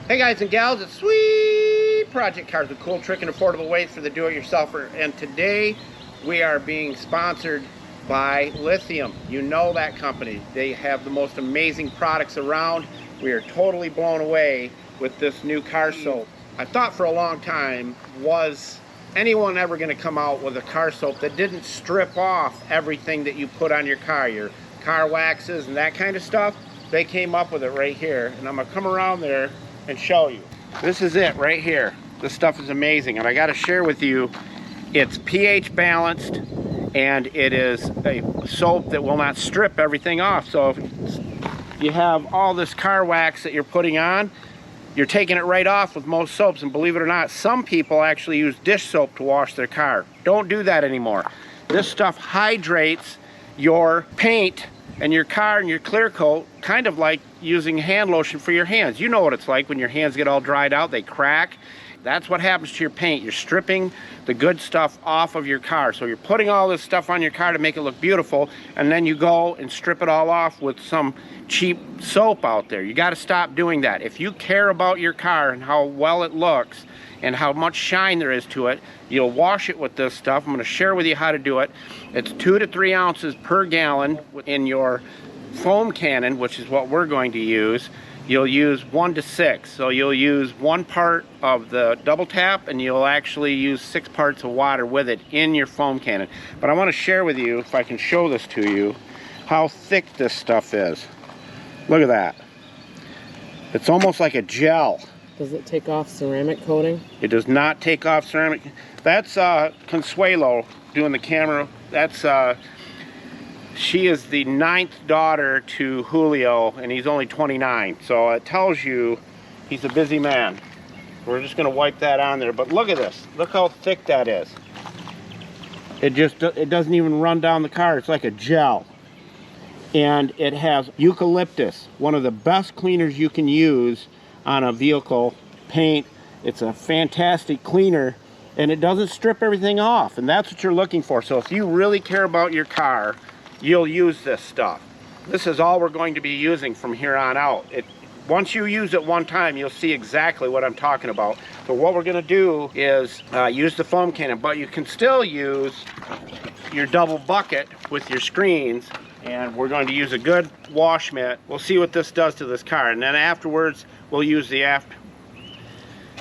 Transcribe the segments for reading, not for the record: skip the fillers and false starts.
Hey guys and gals, it's Sweet Project Cars with cool, trick, and affordable ways for the do-it-yourselfer. And today we are being sponsored by Lithium. You know that company. They have the most amazing products around. We are totally blown away with this new car soap. I thought for a long time, was anyone ever going to come out with a car soap that didn't strip off everything that you put on your car waxes and that kind of stuff? They came up with it right here, and I'm going to come around there and show you. This is it right here. This stuff is amazing, and I got to share with you, it's pH balanced, and it is a soap that will not strip everything off. So if you have all this car wax that you're putting on, you're taking it right off with most soaps. And believe it or not, some people actually use dish soap to wash their car. Don't do that anymore. This stuff hydrates your paint and your car and your clear coat, kind of like using hand lotion for your hands. You know what it's like when your hands get all dried out, they crack. That's what happens to your paint. You're stripping the good stuff off of your car. So you're putting all this stuff on your car to make it look beautiful, and then you go and strip it all off with some cheap soap out there. You got to stop doing that. If you care about your car and how well it looks and how much shine there is to it, you'll wash it with this stuff. I'm going to share with you how to do it. It's 2 to 3 ounces per gallon in your foam cannon, which is what we're going to use. You'll use 1 to 6. So you'll use 1 part of the double tap, and you'll actually use 6 parts of water with it in your foam cannon. But I want to share with you, if I can show this to you, how thick this stuff is. Look at that. It's almost like a gel. Does it take off ceramic coating? It does not take off ceramic. That's Consuelo doing the camera. That's she is the 9th daughter to Julio, and he's only 29. So it tells you he's a busy man. We're just going to wipe that on there. But look at this. Look how thick that is. It doesn't even run down the car. It's like a gel. And it has eucalyptus, one of the best cleaners you can use on a vehicle paint. It's a fantastic cleaner, and it doesn't strip everything off, and that's what you're looking for. So if you really care about your car, you'll use this stuff. This is all we're going to be using from here on out. Once you use it one time, you'll see exactly what I'm talking about. So what we're going to do is use the foam cannon, but you can still use your double bucket with your screens, and we're going to use a good wash mitt. We'll see what this does to this car, and then afterwards we'll use the after.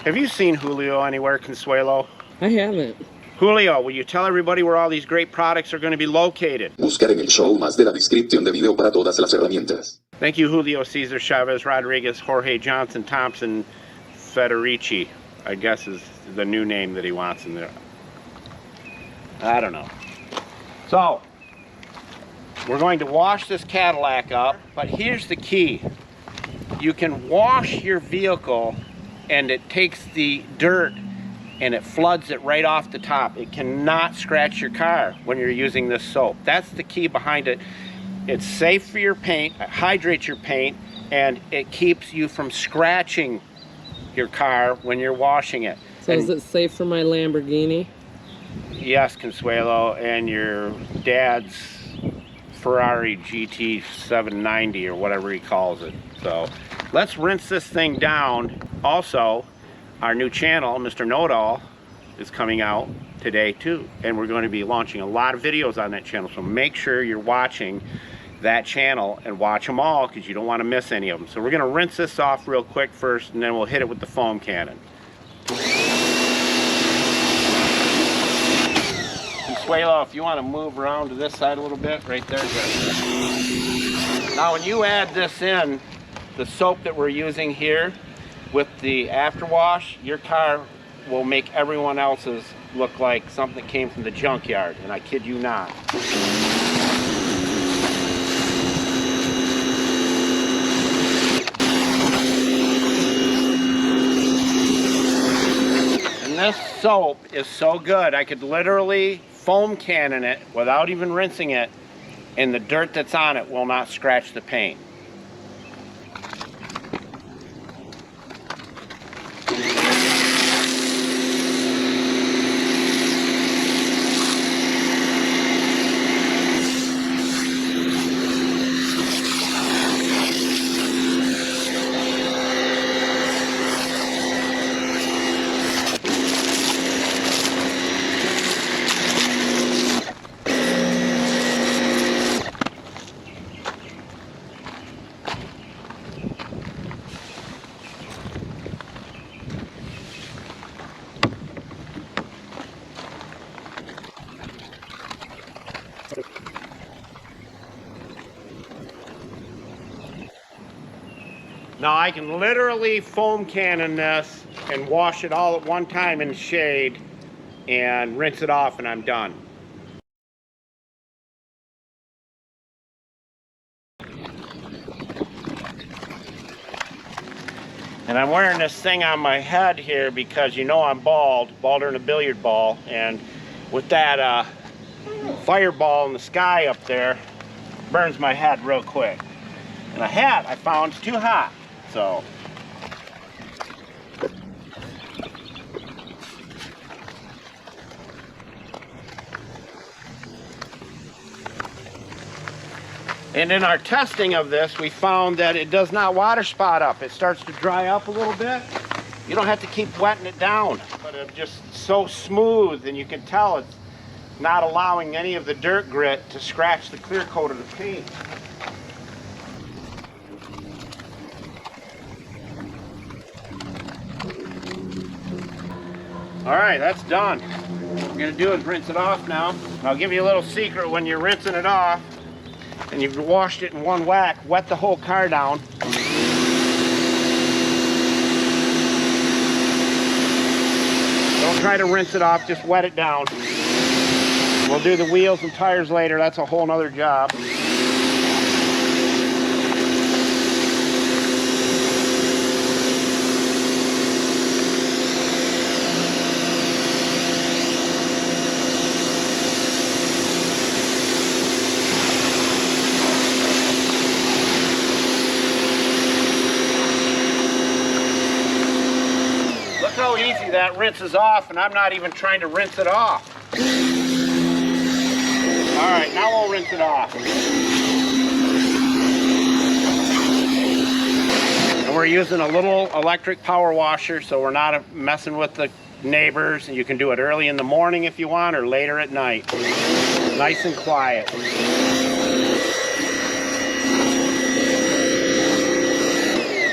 Have you seen Julio anywhere, Consuelo? I haven't. Julio, will you tell everybody where all these great products are going to be located? Buscar en el show más de la descripción de video para todas las herramientas. Thank you, Julio Cesar Chavez Rodriguez, Jorge Johnson Thompson Federici, I guess is the new name that he wants in there. I don't know. So, we're going to wash this Cadillac up, but here's the key. You can wash your vehicle and it takes the dirt and it floods it right off the top. It cannot scratch your car when you're using this soap. That's the key behind it. It's safe for your paint, it hydrates your paint, and it keeps you from scratching your car when you're washing it. So is it safe for my Lamborghini? Yes, Consuelo, and your dad's Ferrari GT 790 or whatever he calls it. So let's rinse this thing down. Also, our new channel, Mr. Know-It-All, is coming out today too, and we're going to be launching a lot of videos on that channel, so make sure you're watching that channel and watch them all, because you don't want to miss any of them. So we're going to rinse this off real quick first, and then we'll hit it with the foam cannon. Consuelo, if you want to move around to this side a little bit, right there. Good. Now when you add this in, the soap that we're using here with the afterwash, your car will make everyone else's look like something that came from the junkyard, and I kid you not. And this soap is so good, I could literally foam cannon it without even rinsing it, and the dirt that's on it will not scratch the paint. Now I can literally foam cannon this and wash it all at one time in the shade and rinse it off and I'm done. And I'm wearing this thing on my head here because you know I'm balder than a billiard ball, and with that fireball in the sky up there, burns my head real quick. And a hat I found is too hot, so. And in our testing of this, we found that it does not water spot up. It starts to dry up a little bit. You don't have to keep wetting it down, but it's just so smooth, and you can tell it's not allowing any of the dirt grit to scratch the clear coat of the paint. All right, that's done. What we're gonna do is rinse it off now. I'll give you a little secret: when you're rinsing it off and you've washed it in one whack, wet the whole car down. Don't try to rinse it off, just wet it down. We'll do the wheels and tires later. That's a whole nother job. So easy that rinses off, and I'm not even trying to rinse it off. All right, now we'll rinse it off. And we're using a little electric power washer, so we're not messing with the neighbors. And you can do it early in the morning if you want, or later at night. Nice and quiet.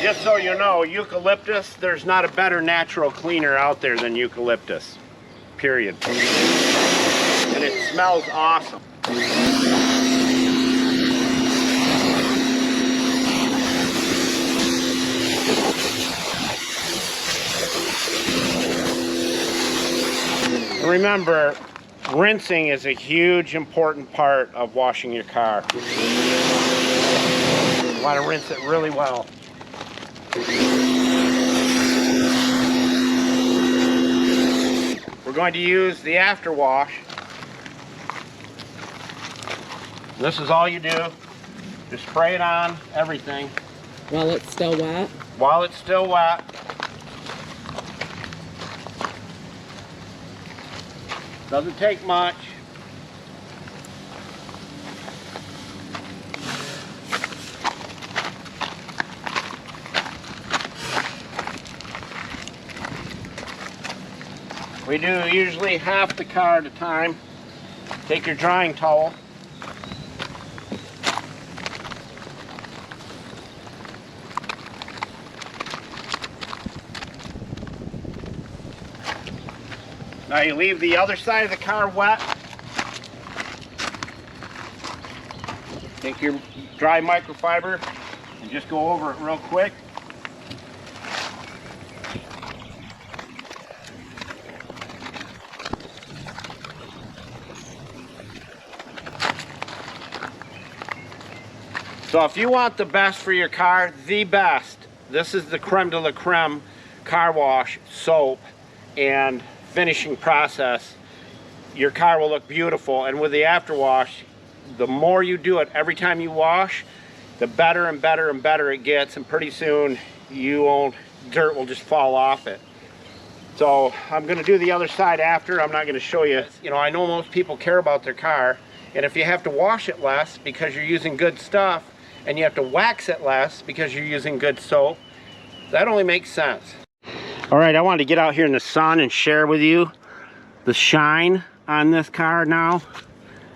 Just so you know, eucalyptus, there's not a better natural cleaner out there than eucalyptus, period. And it smells awesome. Remember, rinsing is a huge, important part of washing your car. You want to rinse it really well. We're going to use the after wash. This is all you do. Just spray it on everything. While it's still wet? While it's still wet. Doesn't take much. We do usually half the car at a time. Take your drying towel. Now you leave the other side of the car wet. Take your dry microfiber and just go over it real quick. So if you want the best for your car, the best, this is the creme de la creme car wash soap and finishing process. Your car will look beautiful, and with the after wash, the more you do it every time you wash, the better and better and better it gets, and pretty soon dirt will just fall off it. So I'm going to do the other side after. I'm not going to show you. You know, I know most people care about their car, and if you have to wash it less because you're using good stuff, and you have to wax it less because you're using good soap, that only makes sense. All right, I wanted to get out here in the sun and share with you the shine on this car now,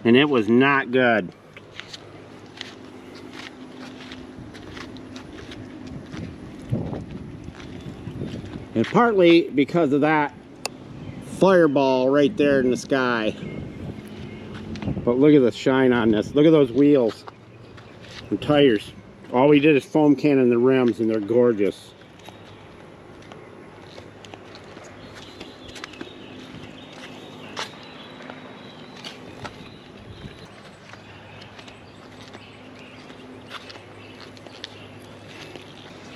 and it was not good. And partly because of that fireball right there in the sky. But look at the shine on this. Look at those wheels and tires. All we did is foam cannon the rims, and they're gorgeous.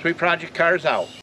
Sweet Project Cars out.